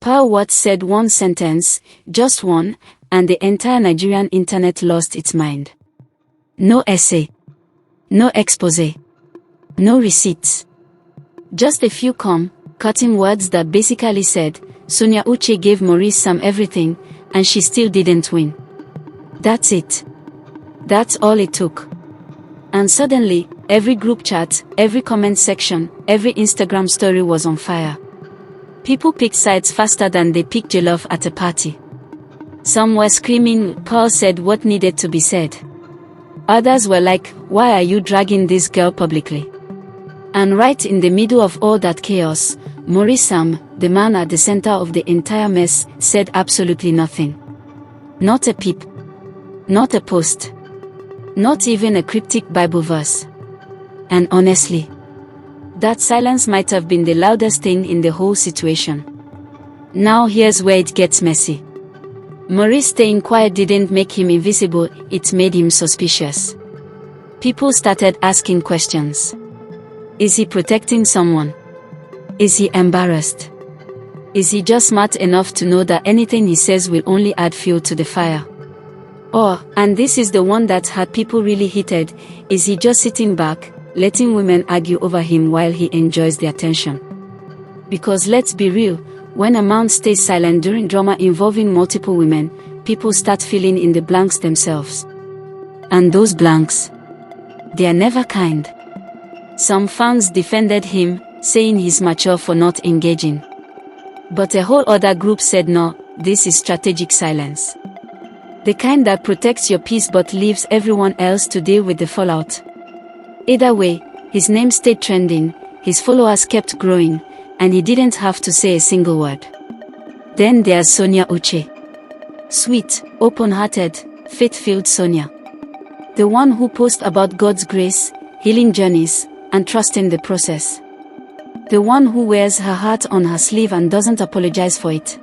Pearl Watts said one sentence, just one, and the entire Nigerian internet lost its mind. No essay. No expose. No receipts. Just a few cutting words that basically said, Sonia Uche gave Maurice Sam everything, and she still didn't win. That's it. That's all it took. And suddenly, every group chat, every comment section, every Instagram story was on fire. People picked sides faster than they picked jollof at a party. Some were screaming, Pearl said what needed to be said. Others were like, why are you dragging this girl publicly? And right in the middle of all that chaos, Maurice Sam, the man at the center of the entire mess, said absolutely nothing. Not a peep. Not a post. Not even a cryptic Bible verse. And honestly, that silence might have been the loudest thing in the whole situation. Now here's where it gets messy. Maurice staying quiet didn't make him invisible, it made him suspicious. People started asking questions. Is he protecting someone? Is he embarrassed? Is he just smart enough to know that anything he says will only add fuel to the fire? Or, and this is the one that had people really heated, is he just sitting back, letting women argue over him while he enjoys the attention? Because let's be real, when a man stays silent during drama involving multiple women, people start filling in the blanks themselves. And those blanks, they are never kind. Some fans defended him, saying he's mature for not engaging. But a whole other group said no, this is strategic silence. The kind that protects your peace but leaves everyone else to deal with the fallout. Either way, his name stayed trending, his followers kept growing, and he didn't have to say a single word. Then there's Sonia Uche. Sweet, open-hearted, faith-filled Sonia. The one who posts about God's grace, healing journeys, and trusting the process. The one who wears her heart on her sleeve and doesn't apologize for it.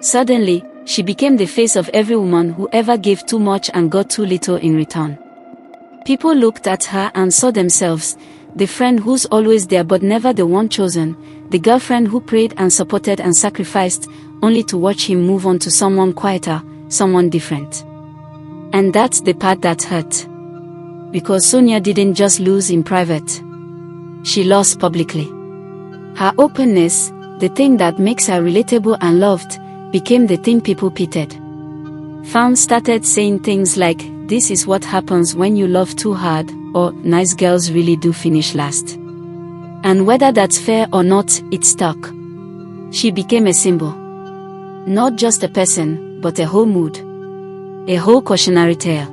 Suddenly, she became the face of every woman who ever gave too much and got too little in return. People looked at her and saw themselves, the friend who's always there but never the one chosen, the girlfriend who prayed and supported and sacrificed, only to watch him move on to someone quieter, someone different. And that's the part that hurt. Because Sonia didn't just lose in private. She lost publicly. Her openness, the thing that makes her relatable and loved, became the thing people pitied. Fans started saying things like, this is what happens when you love too hard, or nice girls really do finish last. And whether that's fair or not, it stuck. She became a symbol. Not just a person, but a whole mood. A whole cautionary tale.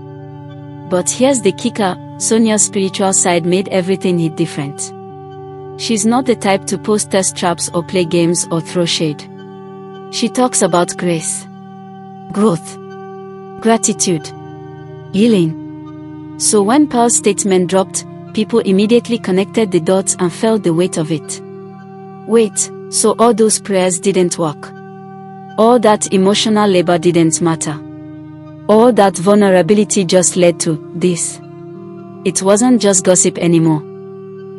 But here's the kicker, Sonia's spiritual side made everything hit different. She's not the type to post thirst traps or play games or throw shade. She talks about grace, growth, gratitude, healing. So when Pearl's statement dropped, people immediately connected the dots and felt the weight of it. Wait, so all those prayers didn't work? All that emotional labor didn't matter? All that vulnerability just led to this? It wasn't just gossip anymore.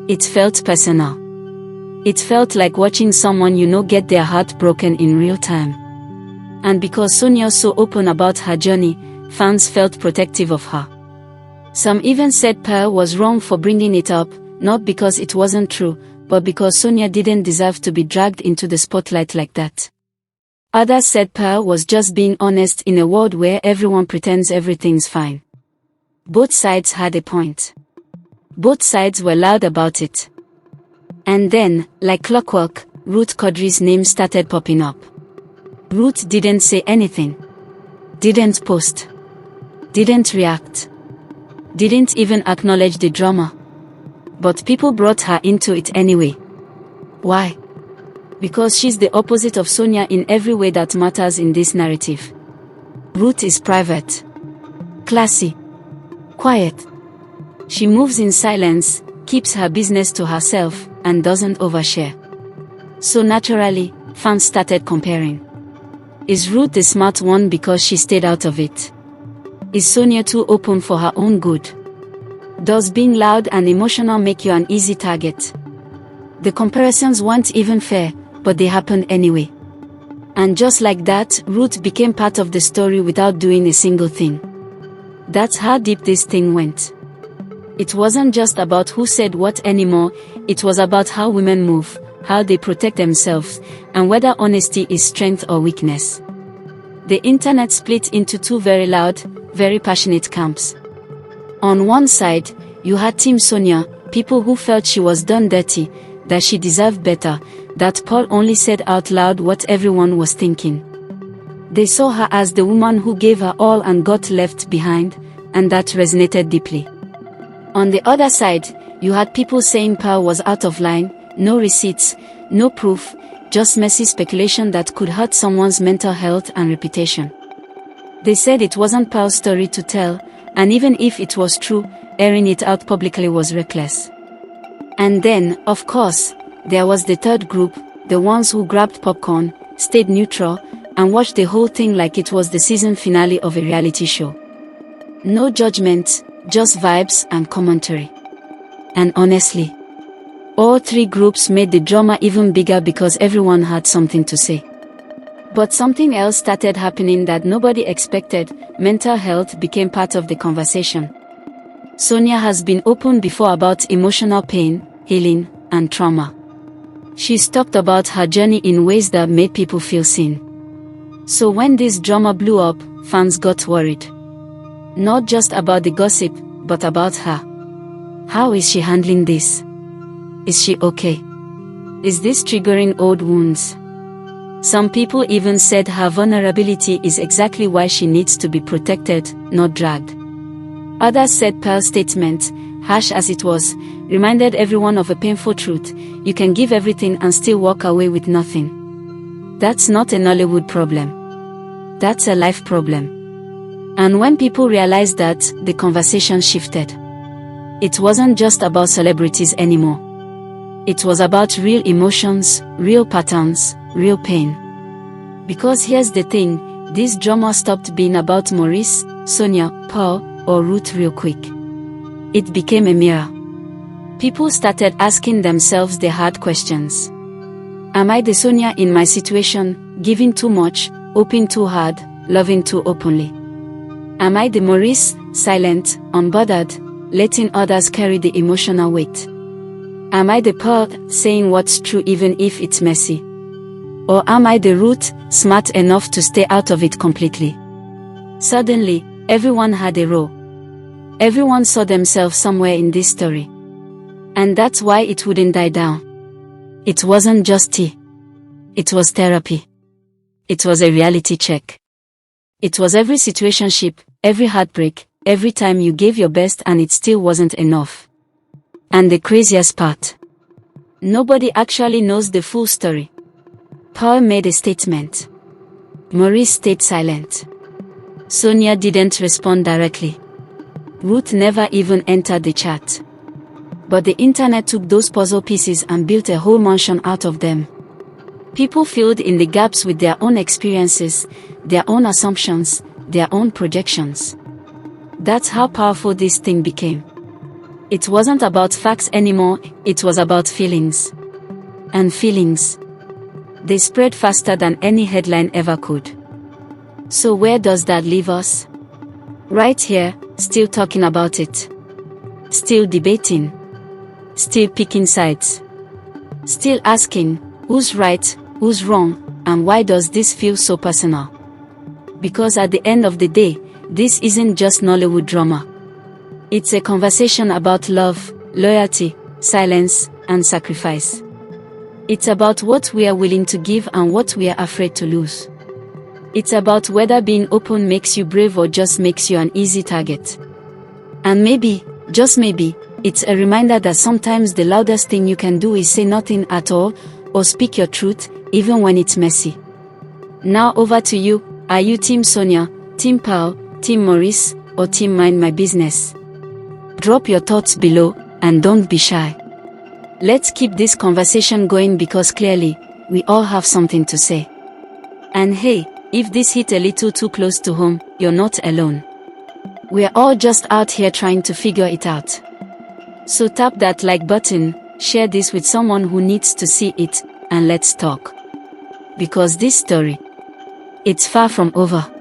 It felt personal. It felt like watching someone you know get their heart broken in real time. And because Sonia's so open about her journey, fans felt protective of her. Some even said Pearl was wrong for bringing it up, not because it wasn't true, but because Sonia didn't deserve to be dragged into the spotlight like that. Others said Pearl was just being honest in a world where everyone pretends everything's fine. Both sides had a point. Both sides were loud about it. And then, like clockwork, Ruth Quadri's name started popping up. Ruth didn't say anything. Didn't post. Didn't react. Didn't even acknowledge the drama. But people brought her into it anyway. Why? Because she's the opposite of Sonia in every way that matters in this narrative. Ruth is private. Classy. Quiet. She moves in silence, keeps her business to herself, and doesn't overshare. So naturally, fans started comparing. Is Ruth the smart one because she stayed out of it? Is Sonia too open for her own good? Does being loud and emotional make you an easy target? The comparisons weren't even fair, but they happened anyway. And just like that, Ruth became part of the story without doing a single thing. That's how deep this thing went. It wasn't just about who said what anymore, it was about how women move, how they protect themselves, and whether honesty is strength or weakness. The internet split into two very loud, very passionate camps. On one side, you had Team Sonia, people who felt she was done dirty, that she deserved better, that Paul only said out loud what everyone was thinking. They saw her as the woman who gave her all and got left behind, and that resonated deeply. On the other side, you had people saying Paul was out of line, no receipts, no proof, just messy speculation that could hurt someone's mental health and reputation. They said it wasn't Paul's story to tell, and even if it was true, airing it out publicly was reckless. And then, of course, there was the third group, the ones who grabbed popcorn, stayed neutral, and watched the whole thing like it was the season finale of a reality show. No judgment, just vibes and commentary. And honestly, all three groups made the drama even bigger because everyone had something to say. But something else started happening that nobody expected. Mental health became part of the conversation. Sonia has been open before about emotional pain, healing, and trauma. She's talked about her journey in ways that made people feel seen. So when this drama blew up, fans got worried. Not just about the gossip, but about her. How is she handling this? Is she okay? Is this triggering old wounds? Some people even said her vulnerability is exactly why she needs to be protected, not dragged. Others said Pearl's statement, harsh as it was, reminded everyone of a painful truth: you can give everything and still walk away with nothing. That's not a Nollywood problem. That's a life problem. And when people realized that, the conversation shifted. It wasn't just about celebrities anymore. It was about real emotions, real patterns, real pain. Because here's the thing, this drama stopped being about Maurice, Sonia, Paul, or Ruth real quick. It became a mirror. People started asking themselves the hard questions. Am I the Sonia in my situation, giving too much, hoping too hard, loving too openly? Am I the Maurice, silent, unbothered, letting others carry the emotional weight? Am I the Pearl, saying what's true even if it's messy? Or am I the Ruth, smart enough to stay out of it completely? Suddenly, everyone had a role. Everyone saw themselves somewhere in this story. And that's why it wouldn't die down. It wasn't just tea. It was therapy. It was a reality check. It was every situationship, every heartbreak, every time you gave your best and it still wasn't enough. And the craziest part, nobody actually knows the full story. Paul made a statement. Maurice stayed silent. Sonia didn't respond directly. Ruth never even entered the chat. But the internet took those puzzle pieces and built a whole mansion out of them. People filled in the gaps with their own experiences, their own assumptions, their own projections. That's how powerful this thing became. It wasn't about facts anymore, it was about feelings. And feelings, they spread faster than any headline ever could. So where does that leave us? Right here, still talking about it. Still debating. Still picking sides. Still asking, who's right, who's wrong, and why does this feel so personal? Because at the end of the day, this isn't just Nollywood drama. It's a conversation about love, loyalty, silence, and sacrifice. It's about what we are willing to give and what we are afraid to lose. It's about whether being open makes you brave or just makes you an easy target. And maybe, just maybe, it's a reminder that sometimes the loudest thing you can do is say nothing at all, or speak your truth, even when it's messy. Now over to you. Are you Team Sonia, Team Paul, Team Maurice, or Team Mind My Business? Drop your thoughts below, and don't be shy. Let's keep this conversation going because clearly, we all have something to say. And hey, if this hit a little too close to home, you're not alone. We're all just out here trying to figure it out. So tap that like button, share this with someone who needs to see it, and let's talk. because this story, it's far from over.